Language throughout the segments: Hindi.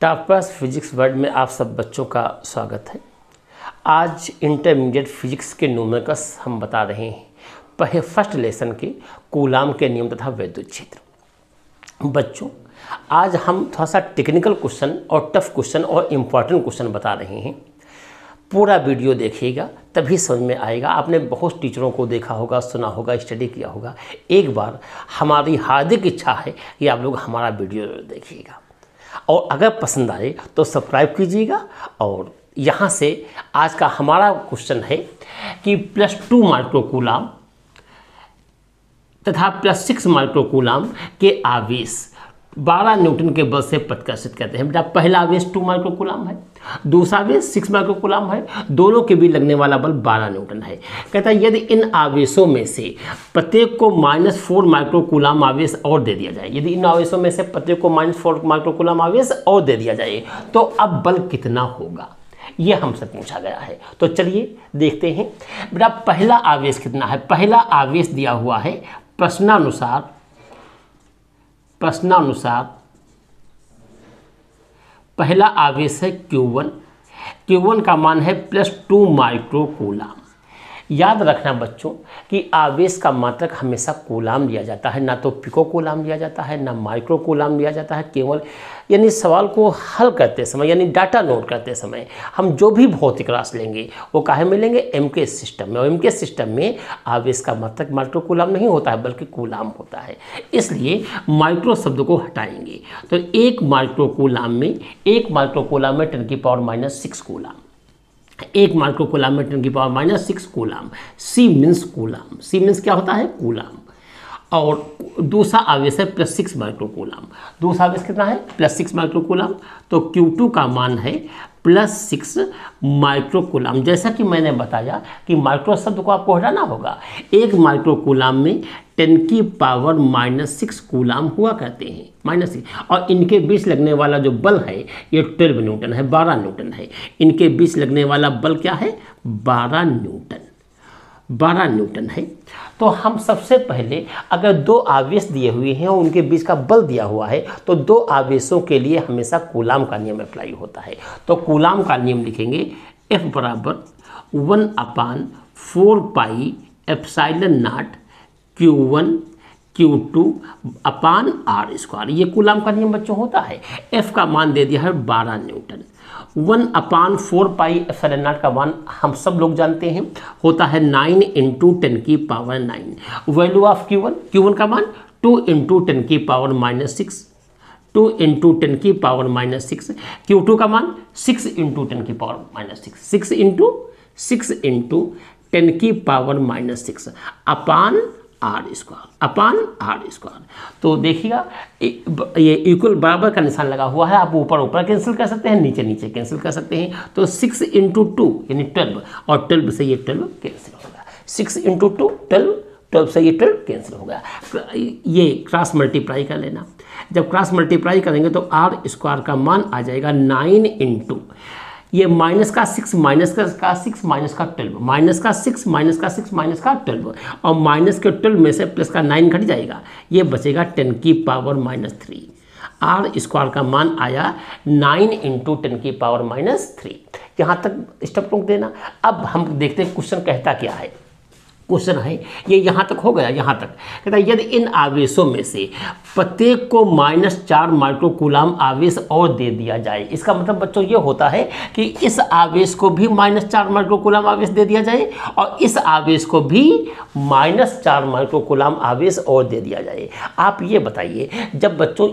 टॉपर्स फिजिक्स वर्ल्ड में आप सब बच्चों का स्वागत है। आज इंटरमीडिएट फिजिक्स के न्यूमेरिकल्स हम बता रहे हैं फर्स्ट लेसन के कूलाम के नियम तथा विद्युत क्षेत्र। बच्चों, आज हम थोड़ा सा टेक्निकल क्वेश्चन और टफ क्वेश्चन और इम्पॉर्टेंट क्वेश्चन बता रहे हैं। पूरा वीडियो देखिएगा तभी समझ में आएगा। आपने बहुत टीचरों को देखा होगा, सुना होगा, स्टडी किया होगा। एक बार हमारी हार्दिक इच्छा है कि आप लोग हमारा वीडियो देखिएगा और अगर पसंद आए तो सब्सक्राइब कीजिएगा। और यहाँ से आज का हमारा क्वेश्चन है कि +2 माइक्रोकूलाम तथा +6 माइक्रोकूलाम के आवेश 12 न्यूटन के बल से प्रतिकर्षित करते हैं। बेटा, पहला आवेश 2 माइक्रोकूलाम है, दूसरा आवेश 6 माइक्रोकूलाम है, दोनों के बीच लगने वाला बल 12 न्यूटन है। कहता है यदि इन आवेशों में से प्रत्येक को -4 माइक्रोकूलाम आवेश और दे दिया जाए, यदि इन आवेशों में से प्रत्येक को -4 माइक्रोकूलाम आवेश और दे दिया जाए तो अब बल कितना होगा, ये हमसे पूछा गया है। तो चलिए देखते हैं। बेटा, पहला आवेश कितना है? पहला आवेश दिया हुआ है प्रश्नानुसार पहला आवेश है Q1 का मान है +2 माइक्रोकूलाम। याद रखना बच्चों कि आवेश का मात्रक हमेशा कूलाम लिया जाता है, ना तो पिको कूलाम लिया जाता है, ना माइक्रो कूलाम लिया जाता है। केवल यानी सवाल को हल करते समय यानी डाटा नोट करते समय हम जो भी भौतिक राशि लेंगे वो काहे में लेंगे? एमके सिस्टम में। और एमके सिस्टम में आवेश का मात्रक माइक्रो कूलाम नहीं होता है बल्कि कूलाम होता है, इसलिए माइक्रो शब्द को हटाएंगे। तो एक माइक्रोकूलाम में 10⁻⁻6 कूलाम, 1 माइक्रोकूलाम में 10⁻⁻6 coulomb. C means coulomb. C means क्या होता है? कूलाम। और दूसरा आवेश है +6 माइक्रोकूलाम। दूसरा आवेश कितना है? +6 माइक्रोकूलाम। तो Q2 का मान है +6 माइक्रोकूलाम। जैसा कि मैंने बताया कि माइक्रो शब्द को आपको हटाना होगा। 1 माइक्रोकूलाम में 10⁻⁻6 कूलाम हुआ करते हैं, -6। और इनके बीच लगने वाला जो बल है ये 12 न्यूटन है, 12 न्यूटन है। इनके बीच लगने वाला बल क्या है? 12 न्यूटन है। तो हम सबसे पहले अगर 2 आवेश दिए हुए हैं और उनके बीच का बल दिया हुआ है तो 2 आवेशों के लिए हमेशा कूलाम का नियम अप्लाई होता है। तो कूलाम का नियम लिखेंगे F = 1/4πε0 Q1 Q2 R²। ये कूलाम का नियम बच्चों होता है। F का मान दे दिया है 12 न्यूटन। 1/4πε0 का मान हम सब लोग जानते हैं होता है 9 × 10⁹। वैल्यू ऑफ Q1 का मान 2 × 10⁻⁻6, 2 × 10⁻⁻6। Q2 का मान 6 × 10⁻⁻6, 6 × 10⁻⁻6 R²। तो देखिएगा ये इक्वल बराबर का निशान लगा हुआ है। आप ऊपर कैंसिल कर सकते हैं, नीचे कैंसिल कर सकते हैं। तो 6 × 2 यानी 12 और 12 से ये 12 कैंसिल होगा। 6 × 2 12 से ये 12 कैंसिल होगा। ये क्रॉस मल्टीप्लाई कर लेना। जब क्रॉस मल्टीप्लाई करेंगे तो R² का मान आ जाएगा 9 × ये -6 -6 -6 -12 और -12 में से प्लस का 9 घट जाएगा, ये बचेगा 10⁻⁻3। R² का मान आया 9 × 10⁻⁻3। यहाँ तक स्टेप रोक देना। अब हम देखते हैं क्वेश्चन कहता क्या है। क्वेश्चन है ये यहाँ तक हो गया। यहाँ तक कहता है यदि इन आवेशों में से प्रत्येक को -4 माइक्रोकूलाम आवेश और दे दिया जाए। इसका मतलब बच्चों ये होता है कि इस आवेश को भी -4 माइक्रोकूलाम आवेश दे दिया जाए और इस आवेश को भी -4 माइक्रोकूलाम आवेश और दे दिया जाए। आप ये बताइए, जब बच्चों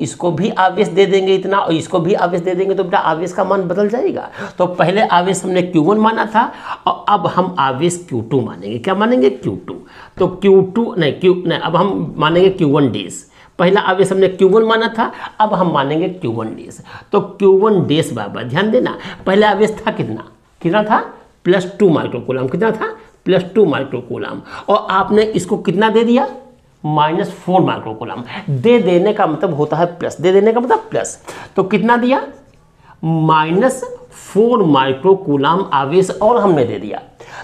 इसको भी आवेश दे देंगे इतना और इसको भी आवेश दे देंगे तो बेटा आवेश का मान बदल जाएगा। तो पहले आवेश हमने Q1 माना था और अब हम आवेश Q2 मानेंगे। क्या मानेंगे? Q2। तो Q2 नहीं, अब हम मानेंगे Q1 डेज। पहला आवेश हमने Q1 माना था, अब हम मानेंगे Q1 डेज। तो Q1 डेज बराबर, ध्यान देना, पहला आवेश था कितना था? +2 माइक्रोकूलाम। कितना था? +2 माइक्रोकूलाम। और आपने इसको कितना दे दिया? -4 माइक्रोकूलाम। दे देने का मतलब होता है प्लस, दे देने का मतलब प्लस। तो कितना दिया? -4 माइक्रोकूलाम आवेश और हमने दे दिया।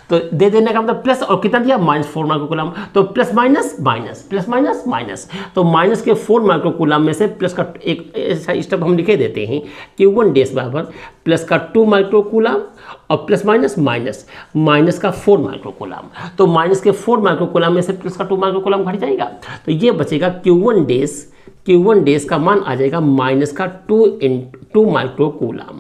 तो दे देने का मतलब प्लस, और कितना दिया -4 माइक्रोकूलम, तो plus minus minus plus minus minus, तो माइनस के 4 माइक्रोकूलम में से प्लस का एक ऐसा स्टेप हम लिखे देते हैं Q1 डैश बराबर प्लस का 2 माइक्रोकूलम और प्लस माइनस माइनस माइनस का 4 माइक्रोकूलम, तो माइनस के 4 माइक्रोकूलम में से प्लस का 2 माइक्रोकूलम घट जाएगा, तो ये बचेगा Q1 डैश का मान आ जाएगा माइनस का 2 माइक्रोकूलम,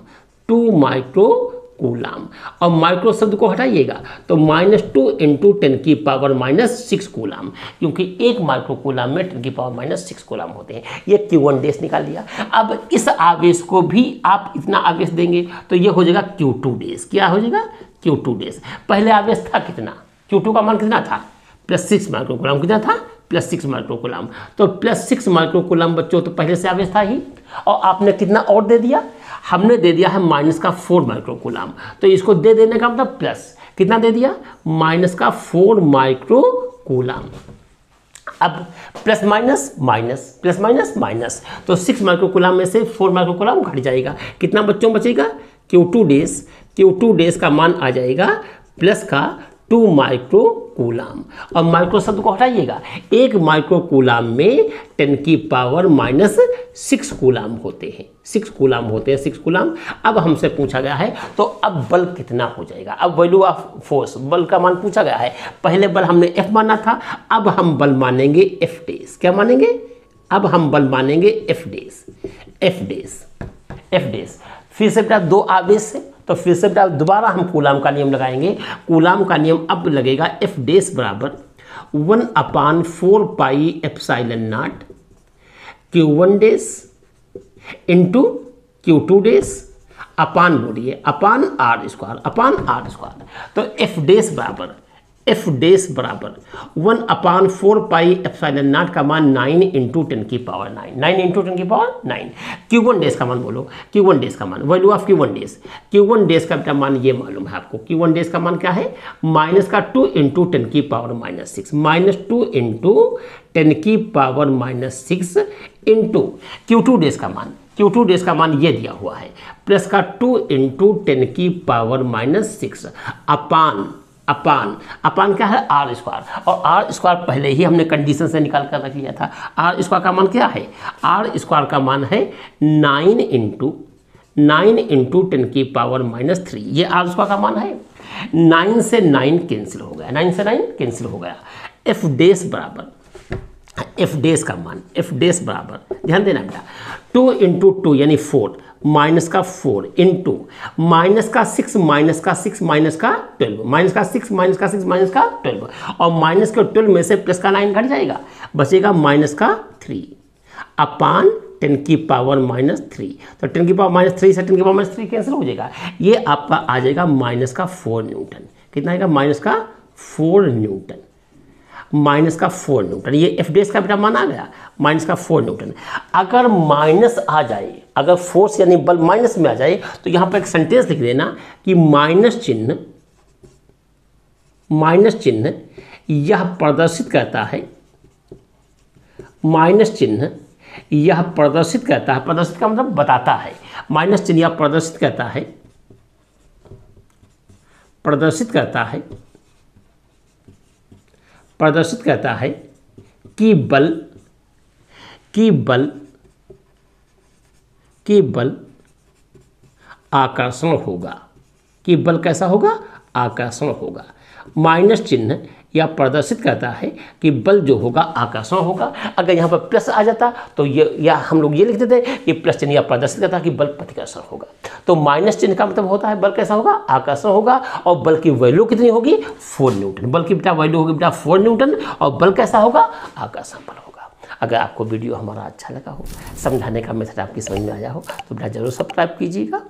2 माइक्रोकूलम, और माइक्रो शब्द को हटाइएगा तो -2 × 10⁻⁻6 कूलम, क्योंकि एक माइक्रोकूलम में 10⁻⁻6 कूलम होते हैं। ये Q1 डैश निकाल लिया। अब इस आवेश को भी आप इतना आवेश देंगे तो ये हो जाएगा Q2 डैश। क्या हो जाएगा? Q2 dash. पहले आवेश था कितना? Q2 का मान कितना था? +6 माइक्रोकूलम। कितना था? +6 माइक्रोकूलम। तो +6 माइक्रोकूलम बच्चों तो पहले से आवेश था ही, और आपने कितना और दे दिया? हमने दे दिया है -4 माइक्रोकूलम, तो इसको दे देने का मतलब प्लस कितना दे दिया? -4 माइक्रोकूलम। अब plus minus minus plus minus minus, तो 6 माइक्रोकूलम में से 4 माइक्रोकूलम घट जाएगा। कितना बच्चों बचेगा? Q2 डैश का मान आ जाएगा प्लस का 2 माइक्रोकूलम, और माइक्रो शब्द को हटाइएगा। एक माइक्रोकूलम में 10⁻⁻6 कूलम होते हैं, 6 कूलम होते हैं, 6 कूलम। अब हमसे पूछा गया है तो अब बल कितना हो जाएगा? अब वैल्यू ऑफ फोर्स, बल का मान पूछा गया है। पहले बल हमने F माना था, अब हम बल मानेंगे F डैश। क्या मानेंगे? अब हम बल मानेंगे F dash, F dash, F dash. फिर से बेटा 2 आवेश से, तो फिर से बेटा दोबारा हम कूलम का नियम लगाएंगे। कूलम का नियम अब लगेगा F डैश बराबर 1/4 पाई ε0 Q1 dash into Q2 dash अपान बोलिए अपान R स्क्वायर। तो F डैश बराबर 1/4 पाई ε0 का मान 9 × 10⁻9, 9 × 10⁻9। Q1 डैश का मान बोलो, Q1 डैश का मान, value of Q1 dash. Q1 dash का मान ये मालूम है आपको। Q1 डैश का मान क्या है? -2 × 10⁻⁻6, -2 × 10⁻⁻6 इंटू Q2 डैश का मान। Q2 डैश का मान ये दिया हुआ है प्लस का 2 × 10⁻⁻6 अपान क्या है? R स्क्वायर, और R स्क्वायर पहले ही हमने कंडीशन से निकाल कर रख लिया था। R स्क्वायर का मान क्या है? R स्क्वायर का मान है 9 × 10⁻⁻3। ये R स्क्वायर का मान है। 9 से 9 कैंसिल हो गया, 9 से 9 कैंसिल हो गया। F डैश बराबर, F डैश का मान, F डैश बराबर, ध्यान देना बेटा, 2 × 2 यानी 4, माइनस का 4 इंटू माइनस का 6 माइनस का 6 माइनस का 12, माइनस का 6 माइनस का 6 माइनस का 12, और माइनस के 12 में से प्लस का 9 घट जाएगा, बचेगा माइनस का 3 अपान 10⁻⁻3। तो 10⁻⁻3 से 10⁻⁻3 कैंसिल हो जाएगा। ये आपका आ जाएगा माइनस का 4 न्यूटन। कितना आएगा? माइनस का 4 न्यूटन, माइनस का 4 न्यूटन। ये F डैश का बेटा मान आ गया, माइनस का 4 न्यूटन। अगर माइनस आ जाए, अगर फोर्स यानी बल माइनस में आ जाए, तो यहाँ पर एक सेंटेंस लिख देना कि माइनस चिन्ह यह प्रदर्शित करता है, माइनस चिन्ह यह प्रदर्शित करता है, प्रदर्शित का मतलब बताता है, माइनस चिन्ह यह प्रदर्शित करता है कि बल आकर्षण होगा, कि बल कैसा होगा? आकर्षण होगा। माइनस चिन्ह यह प्रदर्शित करता है कि बल जो होगा आकर्षण होगा। अगर यहाँ पर प्लस आ जाता तो ये, या हम लोग ये लिख देते कि प्लस चिन्ह यह प्रदर्शित करता है कि बल प्रतिकर्षण होगा। तो माइनस चिन्ह का मतलब होता है बल कैसा होगा? आकर्षण होगा, और बल की वैल्यू कितनी होगी? 4 न्यूटन। बल की बेटा वैल्यू होगी बेटा 4 न्यूटन, और बल कैसा होगा? आकर्षण बल होगा। अगर आपको वीडियो हमारा अच्छा लगा हो, समझाने का मेथड आपकी समझ में आया हो, तो बेटा जरूर सब्सक्राइब कीजिएगा।